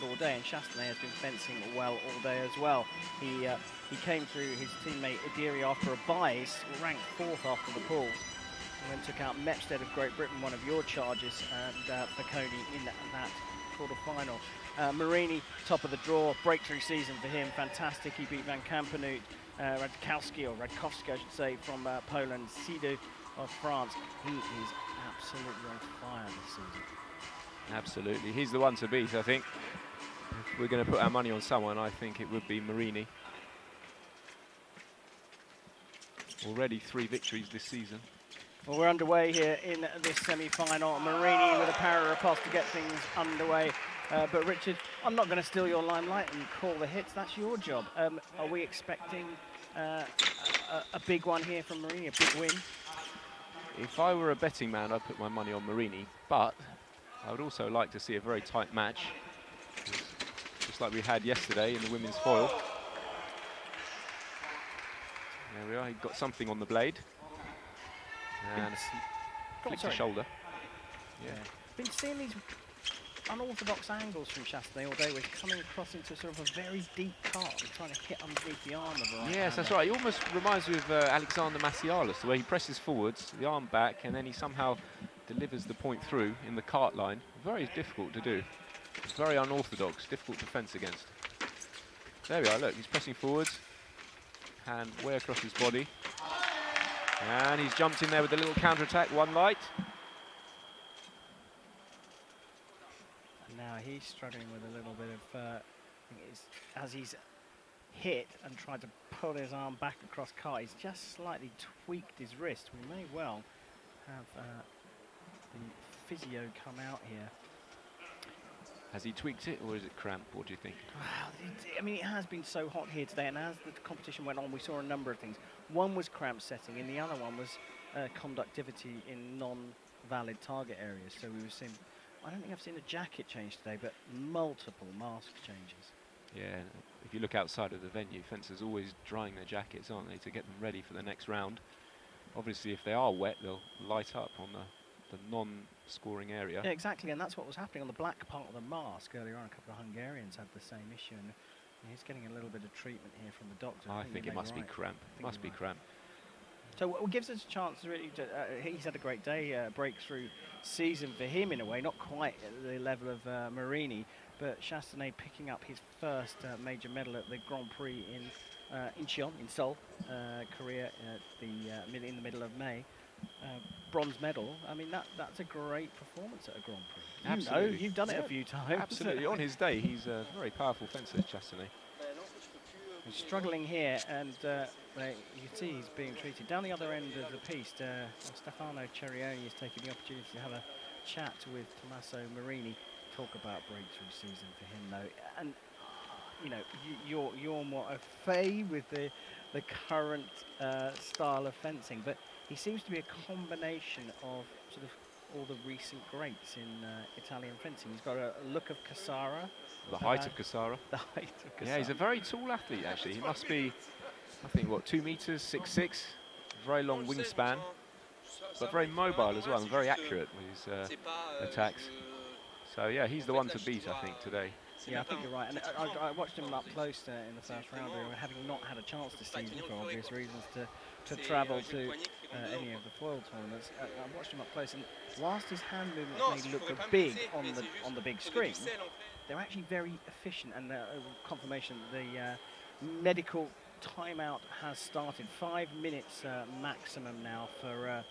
hard all day, and Chastanet has been fencing well all day as well. He came through his teammate Idiri after a bye. He's ranked 4th after the pools. And then took out Mepstead of Great Britain, one of your charges, and Facconi in that quarter-final. Marini, top of the draw, breakthrough season for him, fantastic. He beat Van Kampenhout, Radkowski, or Radkowski I should say, from Poland, Sidu of France. He is absolutely on fire this season. Absolutely, he's the one to beat, I think. If we're going to put our money on someone, I think it would be Marini. Already 3 victories this season. Well, we're underway here in this semi-final. Marini with a power riposte to get things underway. But Richard, I'm not going to steal your limelight and call the hits. That's your job. Are we expecting a big one here from Marini, a big win? If I were a betting man, I'd put my money on Marini. But I would also like to see a very tight match, just like we had yesterday in the women's foil. There we are. He got something on the blade. And flicked the shoulder. Yeah. Been seeing these unorthodox angles from Chastanet all day, where he's coming across into sort of a very deep cart and trying to hit underneath the arm of the right Yes, that's right. He almost reminds me of Alexander Massialis, the way he presses forwards, the arm back, and then he somehow delivers the point through in the cart line. Very difficult to do. Very unorthodox, difficult to fence against. There we are, look, he's pressing forwards, hand way across his body. And he's jumped in there with a little counter-attack, one light. And now he's struggling with a little bit of, I think it's, as he's hit and tried to pull his arm back across cart, he's just slightly tweaked his wrist. We may well have the physio come out here. Has he tweaked it, or is it cramp? What do you think? Well, I mean, it has been so hot here today, and as the competition went on, we saw a number of things. One was cramp setting, and the other one was conductivity in non-valid target areas. So we were seeing, I don't think I've seen a jacket change today, but multiple mask changes. Yeah, if you look outside of the venue, fencers are always drying their jackets, aren't they, to get them ready for the next round. Obviously, if they are wet, they'll light up on the non-scoring area. Yeah, exactly, and that's what was happening on the black part of the mask earlier on. A couple of Hungarians had the same issue, and he's getting a little bit of treatment here from the doctor. I think it must be cramp. It must be cramp. So what gives us a chance, really, to, he's had a great day, breakthrough season for him in a way, not quite at the level of Marini, but Chastanet picking up his first major medal at the Grand Prix in Incheon, in Seoul, Korea, in the middle of May. Bronze medal. I mean, that's a great performance at a Grand Prix. Absolutely. You've done it a few times. Absolutely. On his day, he's a very powerful fencer, Chastanet. He's struggling here, and you can see he's being treated. Down the other end of the piste, Stefano Cerioni is taking the opportunity to have a chat with Tommaso Marini, talk about breakthrough season for him, though. And you know, you're more au fait with the current style of fencing, but he seems to be a combination of sort of all the recent greats in Italian fencing. He's got a look of Cassara. The height of Cassara. The height of Cassara. Yeah, he's a very tall athlete, actually. He must be, I think, what, 2 meters, 6'6", very long wingspan, but very mobile as well, and very accurate with his attacks. So, yeah, he's the one to beat, I think, today. Yeah, I think you're right. And I watched him up close in the first round, having not had a chance this season for obvious reasons to travel to any of the foil tournaments. I watched him up close, and whilst his hand movements may look big on the big screen, they're actually very efficient. And confirmation, the medical timeout has started. 5 minutes maximum now for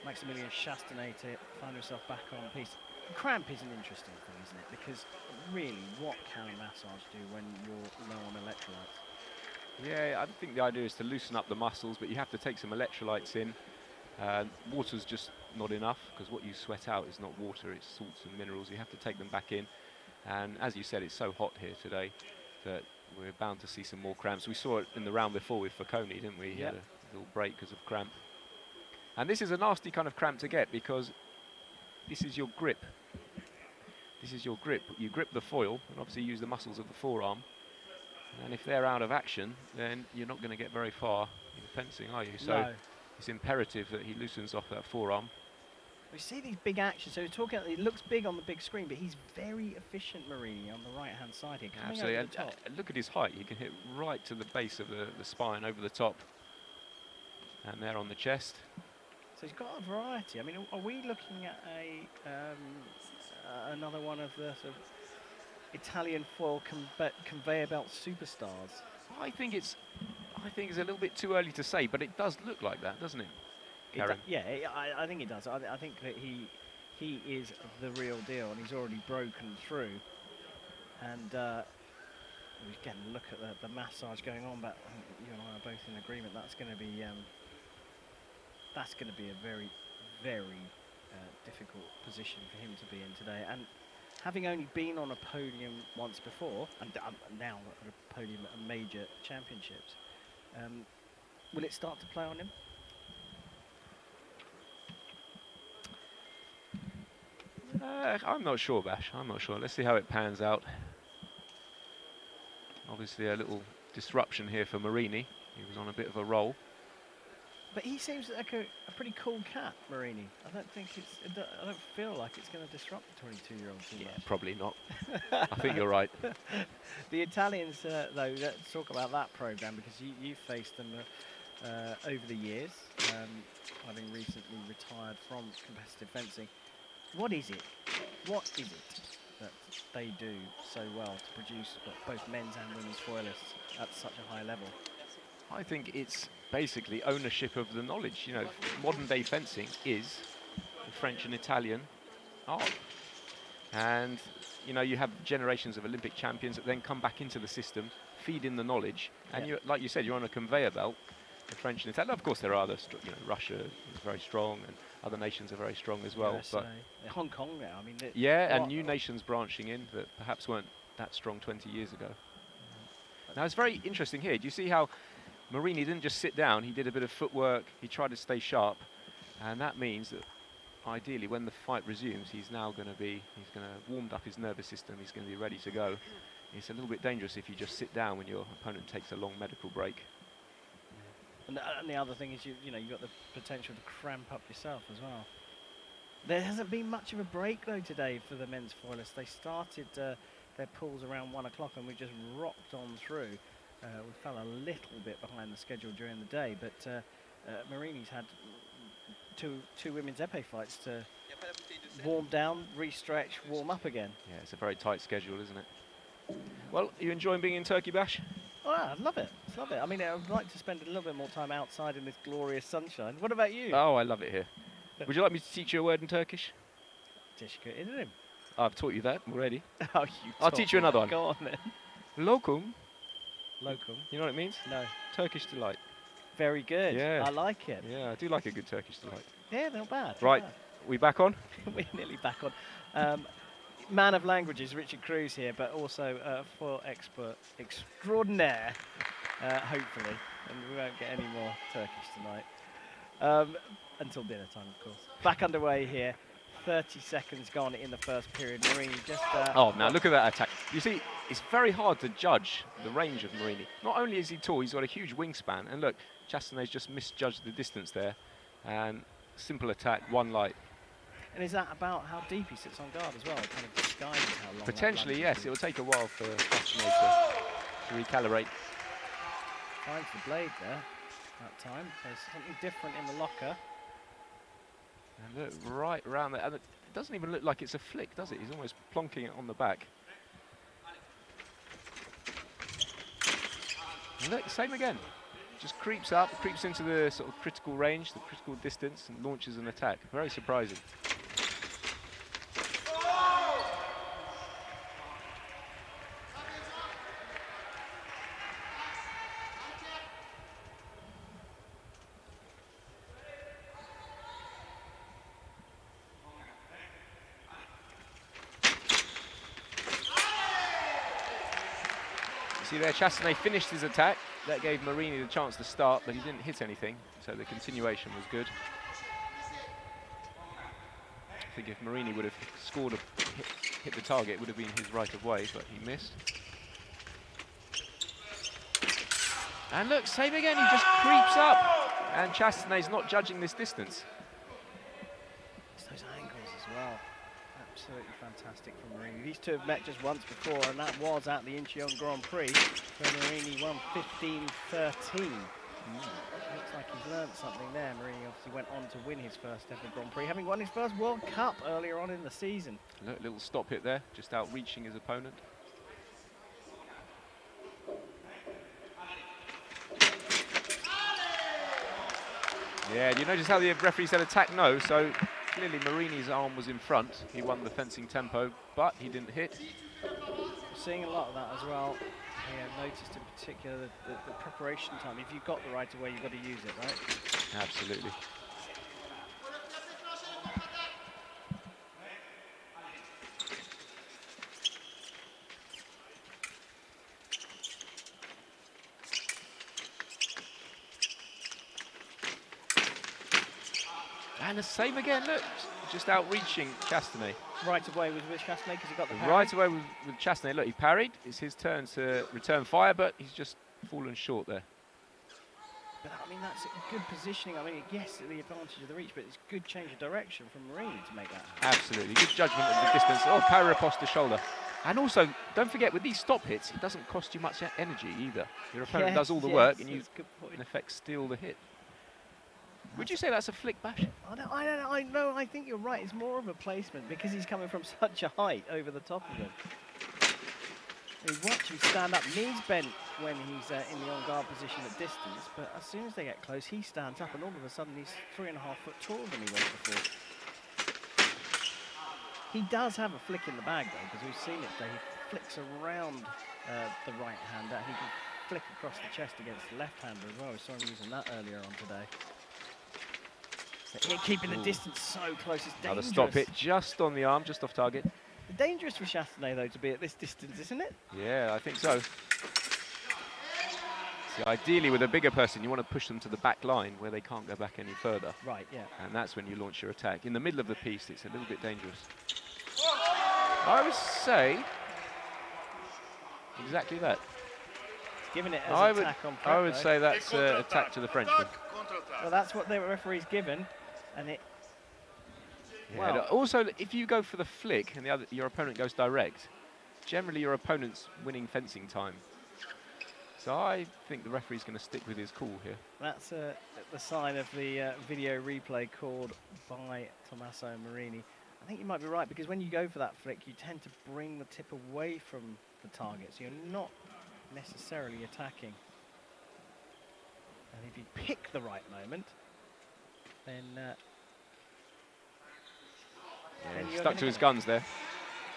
Maximilian Chastanet to find himself back on piste. Cramp is an interesting thing, isn't it? Because really, what can massage do when you're low on electrolytes? Yeah, I think the idea is to loosen up the muscles, but you have to take some electrolytes in. Water's just not enough, because what you sweat out is not water, it's salts and minerals. You have to take them back in. And as you said, it's so hot here today that we're bound to see some more cramps. We saw it in the round before with Facconi, didn't we? He had a little break because of cramp. And this is a nasty kind of cramp to get, because this is your grip. This is your grip. You grip the foil and obviously use the muscles of the forearm. And if they're out of action, then you're not going to get very far in fencing, are you? So it's imperative that he loosens off that forearm. We see these big actions. So we're talking. It looks big on the big screen, but he's very efficient, Marini, on the right-hand side here. Coming Absolutely. over the top. Look at his height. He can hit right to the base of the spine, over the top, and there on the chest. So he's got a variety. I mean, are we looking at another one of the sort of Italian foil conveyor belt superstars? I think it's a little bit too early to say, but it does look like that, doesn't it? Karen? I think it does. I think that he is the real deal, and he's already broken through. And we can look at the massage going on, but you and I are both in agreement that's going to be a very, very difficult position for him to be in today. And having only been on a podium once before, and now at a podium at major championships, will it start to play on him? I'm not sure, Bash. I'm not sure. Let's see how it pans out. Obviously a little disruption here for Marini. He was on a bit of a roll. But he seems like a pretty cool cat, Marini. I don't feel like it's going to disrupt the 22-year-old too much. Probably not. I think you're right. The Italians, though, let's talk about that programme, because you've faced them over the years, having recently retired from competitive fencing. What is it that they do so well to produce both men's and women's foilists at such a high level? I think it's basically ownership of the knowledge. You know, modern day fencing is the French and Italian art. And, you know, you have generations of Olympic champions that then come back into the system, feed in the knowledge. And you, like you said, you're on a conveyor belt, the French and Italian. Of course, there are other, Russia is very strong, and other nations are very strong as well. USA, but Hong Kong now, I mean... and new nations branching in that perhaps weren't that strong 20 years ago. Now, it's very interesting here. Do you see how Marini didn't just sit down, he did a bit of footwork, he tried to stay sharp, and that means that ideally when the fight resumes, he's warmed up his nervous system, he's going to be ready to go. It's a little bit dangerous if you just sit down when your opponent takes a long medical break. And the other thing is, you've got the potential to cramp up yourself as well. There hasn't been much of a break though today for the men's foilists. They started their pools around 1 o'clock and we just rocked on through. We fell a little bit behind the schedule during the day, but Marini's had two women's épée fights to warm down, re-stretch, warm up again. Yeah, it's a very tight schedule, isn't it? Well, are you enjoying being in Turkey, Bash? Oh, I love it. Love it. I mean, I would like to spend a little bit more time outside in this glorious sunshine. What about you? Oh, I love it here. Would you like me to teach you a word in Turkish? Teşekkür ederim. I've taught you that already. Oh, I'll teach you another one. Go on then. Lokum. Lokum. You know what it means? No. Turkish delight. Very good. Yeah. I like it. Yeah, I do like a good Turkish delight. Yeah, not bad. Right, we back on? We're nearly back on. Man of languages, Richard Cruz here, but also foil expert extraordinaire, hopefully. And we won't get any more Turkish tonight. Until dinner time, of course. Back underway here. 30 seconds gone in the first period. Marini just... oh, now look at that attack. You see, it's very hard to judge the range of Marini. Not only is he tall, he's got a huge wingspan. And look, Chastanet's just misjudged the distance there. And simple attack, one light. And is that about how deep he sits on guard as well? It kind of disguises how long... Potentially, yes. It will take a while for Chastanet to recalibrate. Finds the blade there that time. There's something different in the locker. And look, right around there. And it doesn't even look like it's a flick, does it? He's almost plonking it on the back. And look, same again. Just creeps up, creeps into the sort of critical range, the critical distance, and launches an attack. Very surprising. See there, Chastanet finished his attack. That gave Marini the chance to start, but he didn't hit anything, so the continuation was good. I think if Marini would have scored hit the target, it would have been his right of way, but he missed. And look, same again, he just creeps up. And Chastanet's not judging this distance. It's those absolutely fantastic from Marini. These two have met just once before, and that was at the Incheon Grand Prix, where Marini won 15-13. Looks like he's learned something there. Marini obviously went on to win his first ever Grand Prix, having won his first World Cup earlier on in the season. Little stop hit there, just outreaching his opponent. Yeah, do you notice how the referee said attack no? So clearly Marini's arm was in front. He won the fencing tempo, but he didn't hit. We're seeing a lot of that as well. I noticed in particular the preparation time. If you've got the right of way, you've got to use it, right? Absolutely. And the same again, look, just outreaching Chastanet. Right of way was with Chastanet because he got the parry. Right away with Chastanet, look, he parried. It's his turn to return fire, but he's just fallen short there. But I mean, that's good positioning. I mean, yes, the advantage of the reach, but it's good change of direction from Marini to make that happen. Absolutely, good judgment of the distance. Oh, parry riposte to shoulder. And also, don't forget, with these stop hits, it doesn't cost you much energy either. Your opponent does all the work, and you, in effect, steal the hit. Would you say that's a flick bash? I don't know. I think you're right. It's more of a placement because he's coming from such a height over the top of him. You watch him stand up, knees bent when he's in the on-guard position at distance, but as soon as they get close, he stands up, and all of a sudden he's 3.5 foot taller than he was before. He does have a flick in the bag, though, because we've seen it today. He flicks around the right-hander, and he can flick across the chest against the left-hander as well. We saw him using that earlier on today. But keeping the distance so close is dangerous. Another stop hit just on the arm, just off target. Dangerous for Chastanet, though, to be at this distance, isn't it? Yeah, I think so. See, ideally, with a bigger person, you want to push them to the back line where they can't go back any further. Right, yeah. And that's when you launch your attack. In the middle of the piece, it's a little bit dangerous. I would say exactly that. He's giving it as an attack on prep, I would say that's attack to the Frenchman. Well, that's what the referee's given, and it... Yeah, well, also, if you go for the flick and your opponent goes direct, generally your opponent's winning fencing time. So I think the referee's going to stick with his call here. That's the sign of the video replay called by Tommaso Marini. I think you might be right, because when you go for that flick, you tend to bring the tip away from the target, so you're not necessarily attacking. And if you pick the right moment, then... yeah, he stuck to his guns there.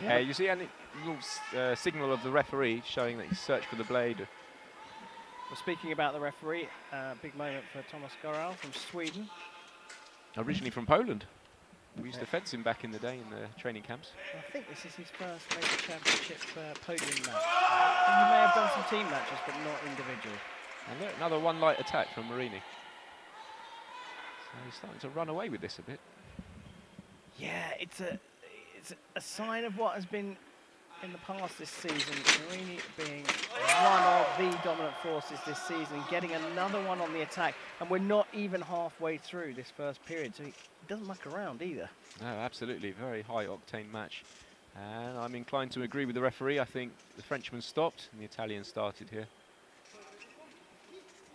Yeah, you see a little signal of the referee showing that he searched for the blade. Well, speaking about the referee, big moment for Thomas Goral from Sweden. Originally from Poland. We used to fence him back in the day in the training camps. I think this is his first major championship podium match. And he may have done some team matches, but not individual. And look, another one light attack from Marini. So he's starting to run away with this a bit. Yeah, it's a sign of what has been in the past this season. Marini being one of the dominant forces this season, getting another one on the attack, and we're not even halfway through this first period, so he doesn't muck around either. No, absolutely, very high octane match. And I'm inclined to agree with the referee. I think the Frenchman stopped and the Italian started here.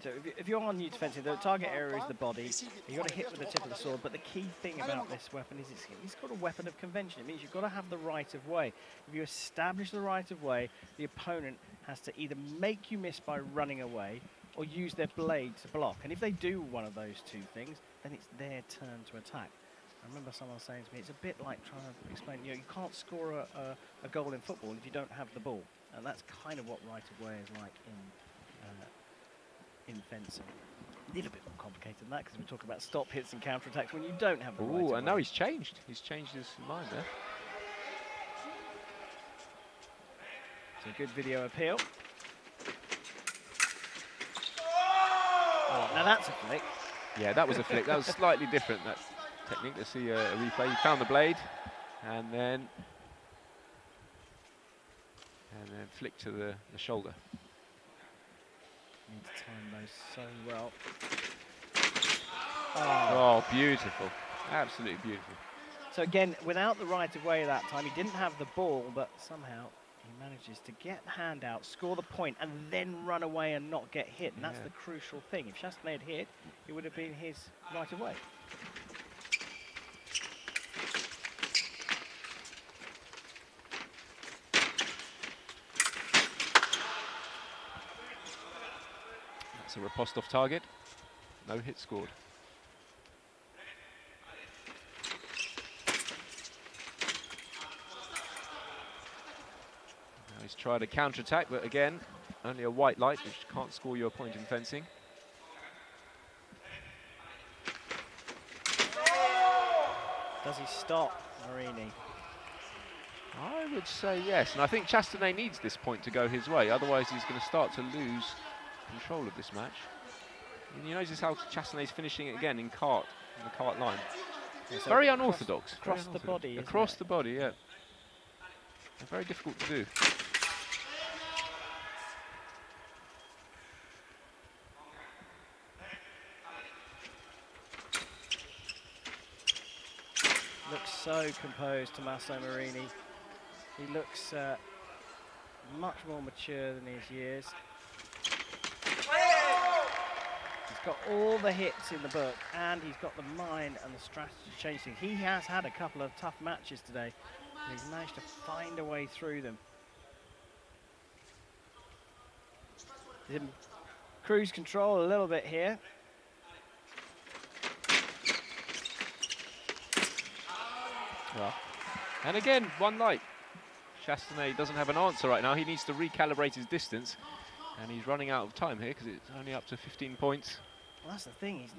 So if you're on new fencing, the target area is the body. You've got to hit with the tip of the sword, but the key thing about this weapon is it's called a weapon of convention. It means you've got to have the right of way. If you establish the right of way, the opponent has to either make you miss by running away or use their blade to block. And if they do one of those two things, then it's their turn to attack. I remember someone saying to me, it's a bit like trying to explain, you can't score a goal in football if you don't have the ball. And that's kind of what right of way is like in fencing. A little bit more complicated than that, because we're talking about stop hits and counter-attacks when you don't have the right of way. And now he's changed. He's changed his mind there. So good video appeal. Oh, now that's a flick. Yeah, that was a flick. That was slightly different, that technique. Let's see a replay. He found the blade and then flick to the shoulder. Need to time those so well. Oh, beautiful. Absolutely beautiful. So again, without the right of way that time, he didn't have the ball, but somehow he manages to get the hand out, score the point, and then run away and not get hit. And that's the crucial thing. If Chastanet had hit, it would have been his right of way. That's a riposte off target. No hit scored. Now he's tried a counter-attack, but again, only a white light, which can't score you a point in fencing. Does he stop Marini? I would say yes, and I think Chastanet needs this point to go his way, otherwise he's going to start to lose control of this match. And you notice how Chastanet's finishing it again in the cart line. Yeah, so very unorthodox. Across the body, across the body, yeah. And very difficult to do. Looks so composed, Tommaso Marini. He looks much more mature than his years. He's got all the hits in the book, and he's got the mind and the strategy to change things. He has had a couple of tough matches today, and he's managed to find a way through them. Cruise control a little bit here. Well, and again, one light. Chastanet doesn't have an answer right now. He needs to recalibrate his distance, and he's running out of time here because it's only up to 15 points. Well, that's the thing. His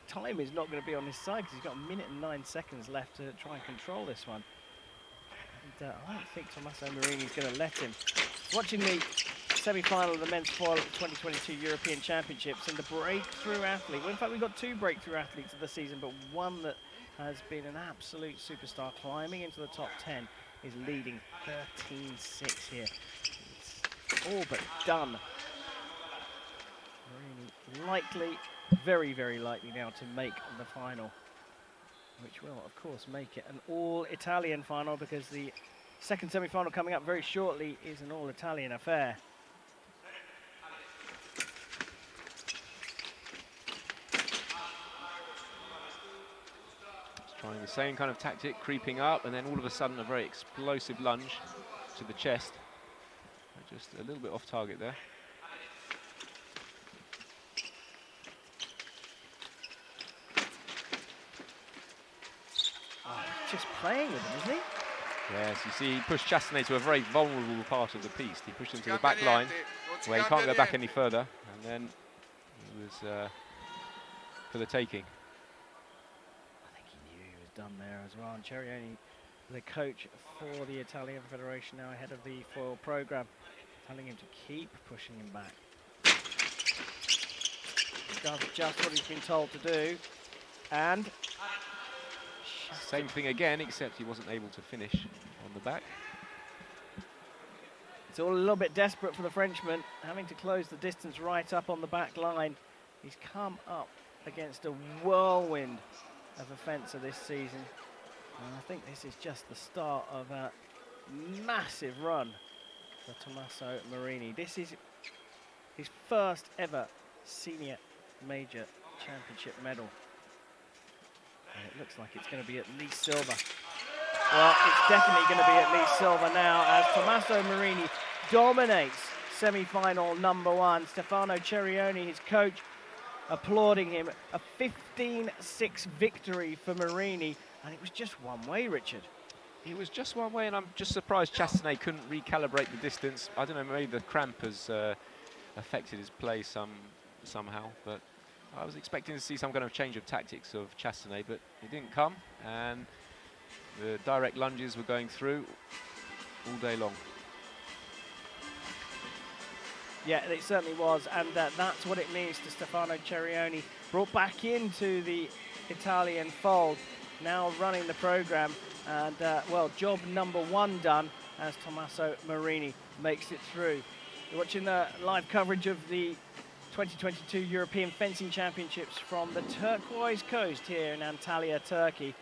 time is not going to be on his side because he's got 1 minute and 9 seconds left to try and control this one. And I don't think Tommaso Marini is going to let him. Watching the semi-final of the men's foil at the 2022 European Championships, and the breakthrough athlete. Well, in fact, we've got 2 breakthrough athletes of the season, but one that has been an absolute superstar, climbing into the top 10, is leading 13-6 here. It's all but done. Marini likely, very, very likely now to make the final, which will, of course, make it an all-Italian final, because the second semi-final coming up very shortly is an all-Italian affair. Trying the same kind of tactic, creeping up, and then all of a sudden a very explosive lunge to the chest. Just a little bit off target there. Oh, just playing with him, isn't he? Yes, you see, he pushed Chastanet to a very vulnerable part of the piece. He pushed him to the back line, where he can't go back any further, and then it was for the taking. Done there as well. And Cerioni, the coach for the Italian Federation, now ahead of the foil program, telling him to keep pushing him back. He does just what he's been told to do, and same thing again, except he wasn't able to finish on the back. It's all a little bit desperate for the Frenchman, having to close the distance right up on the back line. He's come up against a whirlwind of a fencer this season, and I think this is just the start of a massive run for Tommaso Marini. This is his first ever senior major championship medal, and it looks like it's going to be at least silver. Well, it's definitely going to be at least silver now, as Tommaso Marini dominates semi-final number 1. Stefano Cerioni, his coach, applauding him. A 15-6 victory for Marini, and it was just one way, Richard. It was just one way, and I'm just surprised Chastanet couldn't recalibrate the distance. I don't know, maybe the cramp has affected his play somehow, but I was expecting to see some kind of change of tactics of Chastanet, but it didn't come, and the direct lunges were going through all day long. Yeah, it certainly was, and that's what it means to Stefano Cerioni, brought back into the Italian fold, now running the program, and well, job number 1 done as Tommaso Marini makes it through. You're watching the live coverage of the 2022 European Fencing Championships from the turquoise coast here in Antalya, Turkey,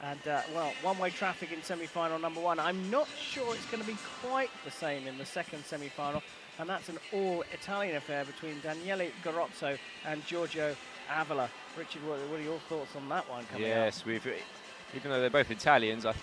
And, well, one-way traffic in semi-final number 1. I'm not sure it's going to be quite the same in the second semi-final, and that's an all-Italian affair between Daniele Garozzo and Giorgio Avila. Richard, what are your thoughts on that one coming up? Yes, even though they're both Italians, I